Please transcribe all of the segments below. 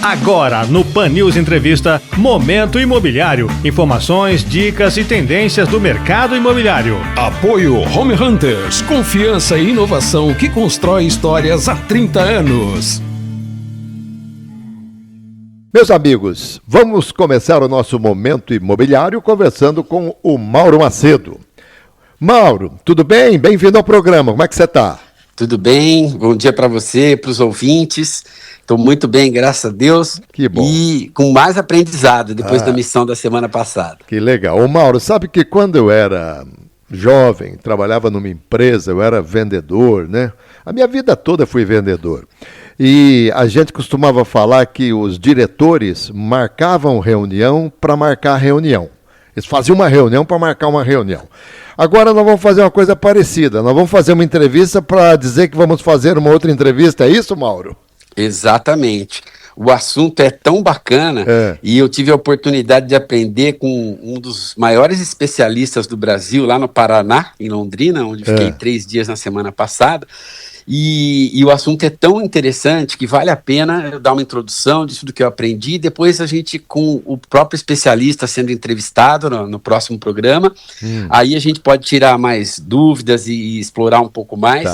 Agora, no Pan News Entrevista, Momento Imobiliário. Informações, dicas e tendências do mercado imobiliário. Apoio Home Hunters. Confiança e inovação que constrói histórias há 30 anos. Meus amigos, vamos começar o nosso Momento Imobiliário conversando com o Mauro Macedo. Mauro, tudo bem? Bem-vindo ao programa. Como é que você está? Tudo bem, bom dia para você, para os ouvintes. Estou muito bem, graças a Deus. Que bom. E com mais aprendizado depois da missão da semana passada. Que legal. Ô Mauro, sabe que quando eu era jovem, trabalhava numa empresa, eu era vendedor, né? A minha vida toda fui vendedor. E a gente costumava falar que os diretores marcavam reunião para marcar reunião. Eles faziam uma reunião para marcar uma reunião. Agora nós vamos fazer uma coisa parecida. Nós vamos fazer uma entrevista para dizer que vamos fazer uma outra entrevista. É isso, Mauro? Exatamente. O assunto é tão bacana e eu tive a oportunidade de aprender com um dos maiores especialistas do Brasil, lá no Paraná, em Londrina, onde fiquei 3 dias na semana passada. E o assunto é tão interessante que vale a pena eu dar uma introdução disso do que eu aprendi, depois a gente, com o próprio especialista sendo entrevistado no próximo programa, aí a gente pode tirar mais dúvidas e explorar um pouco mais,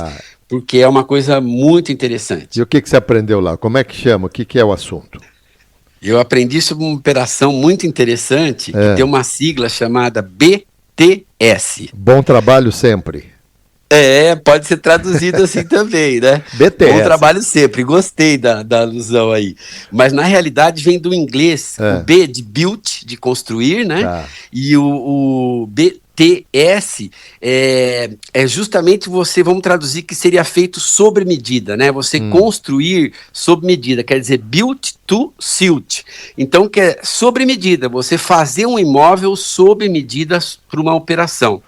porque é uma coisa muito interessante. E o que você aprendeu lá? Como é que chama? O que é o assunto? Eu aprendi sobre uma operação muito interessante, que tem uma sigla chamada BTS. Bom trabalho sempre. Pode ser traduzido assim também, né? BTS. Bom trabalho sempre, gostei da alusão aí. Mas na realidade vem do inglês, o B de build, de construir, né? E o BTS é justamente você, vamos traduzir que seria feito sob medida, né? Você construir sob medida, quer dizer built to suit. Então, que é sobre medida, você fazer um imóvel sob medida para uma operação.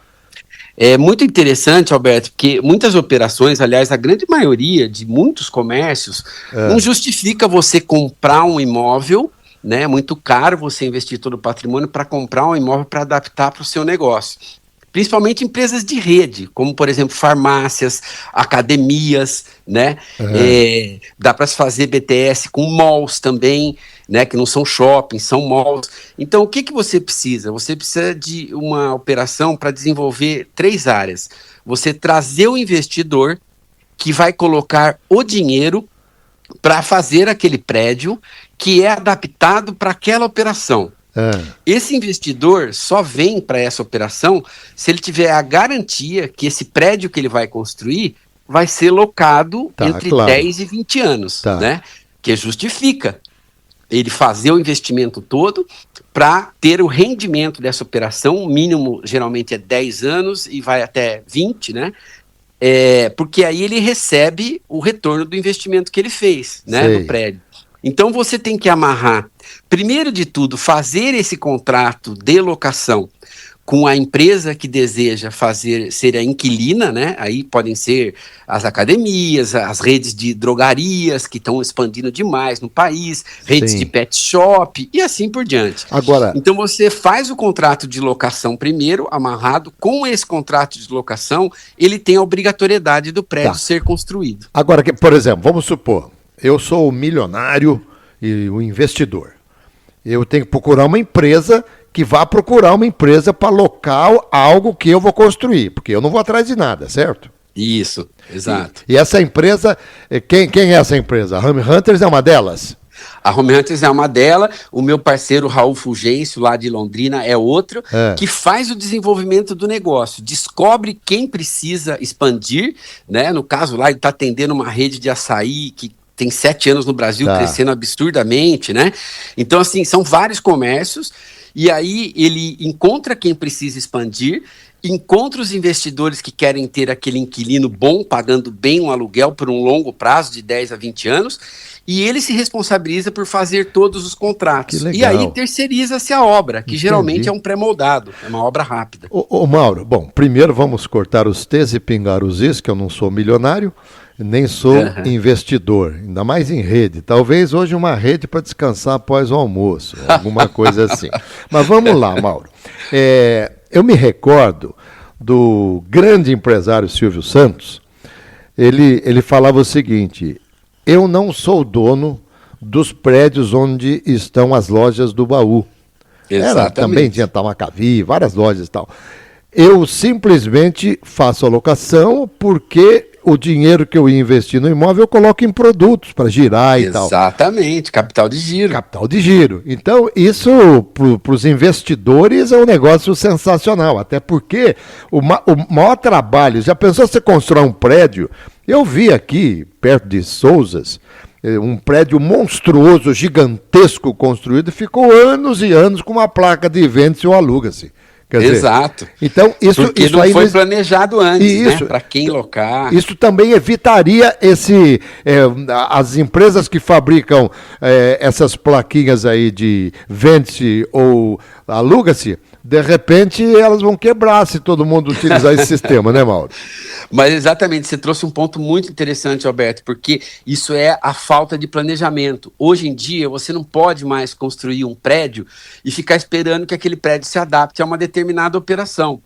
É muito interessante, Alberto, porque muitas operações, aliás, a grande maioria de muitos comércios, não justifica você comprar um imóvel, né? É muito caro você investir todo o patrimônio para comprar um imóvel para adaptar para o seu negócio. Principalmente empresas de rede, como, por exemplo, farmácias, academias, né? Dá para se fazer BTS com malls também, né? Que não são shoppings, são malls. Então, o que você precisa? Você precisa de uma operação para desenvolver 3 áreas. Você trazer o investidor que vai colocar o dinheiro para fazer aquele prédio que é adaptado para aquela operação. Esse investidor só vem para essa operação se ele tiver a garantia que esse prédio que ele vai construir vai ser locado entre 10 e 20 anos, né? Que justifica ele fazer o investimento todo para ter o rendimento dessa operação. O mínimo geralmente é 10 anos e vai até 20, né? Porque aí ele recebe o retorno do investimento que ele fez, né, no prédio. Então você tem que amarrar, primeiro de tudo, fazer esse contrato de locação com a empresa que deseja ser a inquilina, né? Aí podem ser as academias, as redes de drogarias que estão expandindo demais no país, redes de pet shop e assim por diante. Agora, então você faz o contrato de locação primeiro, amarrado. Com esse contrato de locação, ele tem a obrigatoriedade do prédio ser construído. Agora, por exemplo, vamos supor, eu sou o milionário e o investidor. Eu tenho que procurar uma empresa que vá procurar uma empresa para alocar algo que eu vou construir, porque eu não vou atrás de nada, certo? Isso, exato. E essa empresa, quem é essa empresa? A Home Hunters é uma delas? A Home Hunters é uma delas. O meu parceiro Raul Fulgêncio, lá de Londrina, é outro, que faz o desenvolvimento do negócio, descobre quem precisa expandir, né? No caso lá, ele está atendendo uma rede de açaí que tem 7 anos no Brasil, crescendo absurdamente, né? Então, assim, são vários comércios, e aí ele encontra quem precisa expandir, encontra os investidores que querem ter aquele inquilino bom, pagando bem um aluguel por um longo prazo de 10 a 20 anos, e ele se responsabiliza por fazer todos os contratos. E aí terceiriza-se a obra, que geralmente é um pré-moldado, é uma obra rápida. Ô Mauro, bom, primeiro vamos cortar os T's e pingar os I's, que eu não sou milionário, nem sou investidor, ainda mais em rede. Talvez hoje uma rede para descansar após o almoço, alguma coisa assim. Mas vamos lá, Mauro. Eu me recordo do grande empresário Silvio Santos. Ele falava o seguinte: eu não sou dono dos prédios onde estão as lojas do Baú. Também tinha Tamacavi, várias lojas e tal. Eu simplesmente faço a locação porque o dinheiro que eu ia investir no imóvel eu coloco em produtos para girar e tal. Exatamente, capital de giro. Capital de giro. Então, isso para os investidores é um negócio sensacional, até porque o maior trabalho, já pensou você constrói um prédio? Eu vi aqui, perto de Souzas, um prédio monstruoso, gigantesco construído, ficou anos e anos com uma placa de vende-se ou aluga-se. Exato. Então, porque isso não aí foi planejado antes, né? Para quem locar. Isso também evitaria as empresas que fabricam essas plaquinhas aí de vende-se ou aluga-se, de repente elas vão quebrar se todo mundo utilizar esse sistema, né, Mauro? Mas exatamente, você trouxe um ponto muito interessante, Alberto, porque isso é a falta de planejamento. Hoje em dia, você não pode mais construir um prédio e ficar esperando que aquele prédio se adapte a uma determinada operação.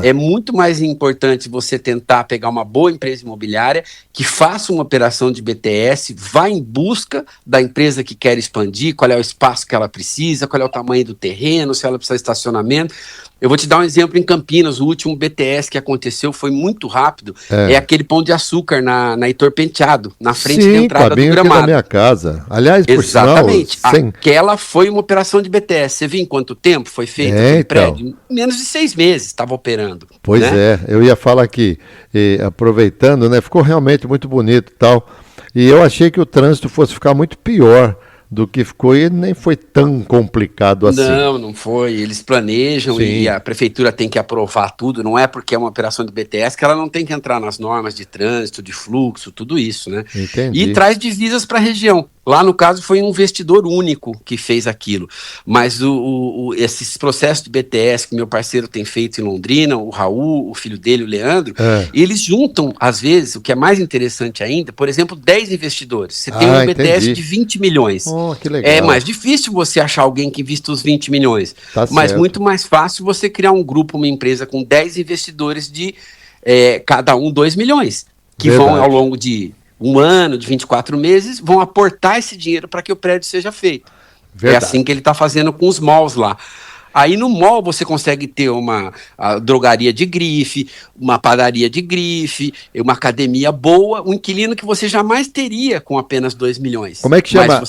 É muito mais importante você tentar pegar uma boa empresa imobiliária que faça uma operação de BTS, vá em busca da empresa que quer expandir, qual é o espaço que ela precisa, qual é o tamanho do terreno, se ela precisa de estacionamento. Eu vou te dar um exemplo em Campinas. O último BTS que aconteceu foi muito rápido. É aquele Pão de Açúcar na Heitor Penteado, na frente da entrada do Gramado. Aqui da minha casa. Aliás, por exatamente. Sinal, aquela foi uma operação de BTS. Você viu em quanto tempo foi feito aquele prédio? Menos de 6 meses estava operando. Pois né? Eu ia falar que, aproveitando, né, ficou realmente muito bonito e tal. E eu achei que o trânsito fosse ficar muito pior do que ficou e nem foi tão complicado assim. Não foi. Eles planejam e a prefeitura tem que aprovar tudo. Não é porque é uma operação de BTS que ela não tem que entrar nas normas de trânsito, de fluxo, tudo isso, né? Entendi. E traz divisas para a região. Lá, no caso, foi um investidor único que fez aquilo. Mas esses processos de BTS que meu parceiro tem feito em Londrina, o Raul, o filho dele, o Leandro, eles juntam, às vezes, o que é mais interessante ainda, por exemplo, 10 investidores. Você tem um BTS de 20 milhões. Oh, que legal. É mais difícil você achar alguém que invista os 20 milhões. Mas certo. muito mais fácil você criar um grupo, uma empresa com 10 investidores de cada um 2 milhões. Que vão, ao longo de um ano, de 24 meses, vão aportar esse dinheiro para que o prédio seja feito. Verdade. É assim que ele está fazendo com os malls lá. Aí no mall você consegue ter uma drogaria de grife, uma padaria de grife, uma academia boa, um inquilino que você jamais teria com apenas 2 milhões. Como é que chama?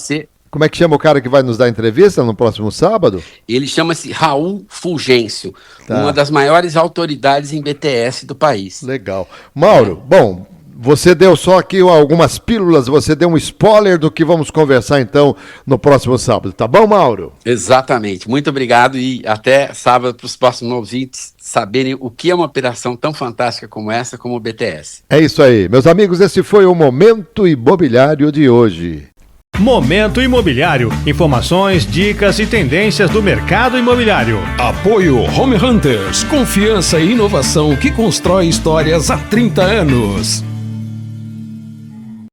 Como é que chama o cara que vai nos dar entrevista no próximo sábado? Ele chama-se Raul Fulgêncio, uma das maiores autoridades em BTS do país. Legal. Mauro, bom, você deu só aqui algumas pílulas, você deu um spoiler do que vamos conversar então no próximo sábado, tá bom, Mauro? Exatamente. Muito obrigado e até sábado para os próximos ouvintes saberem o que é uma operação tão fantástica como essa, como o BTS. É isso aí. Meus amigos, esse foi o Momento Imobiliário de hoje. Momento Imobiliário. Informações, dicas e tendências do mercado imobiliário. Apoio Home Hunters. Confiança e inovação que constrói histórias há 30 anos.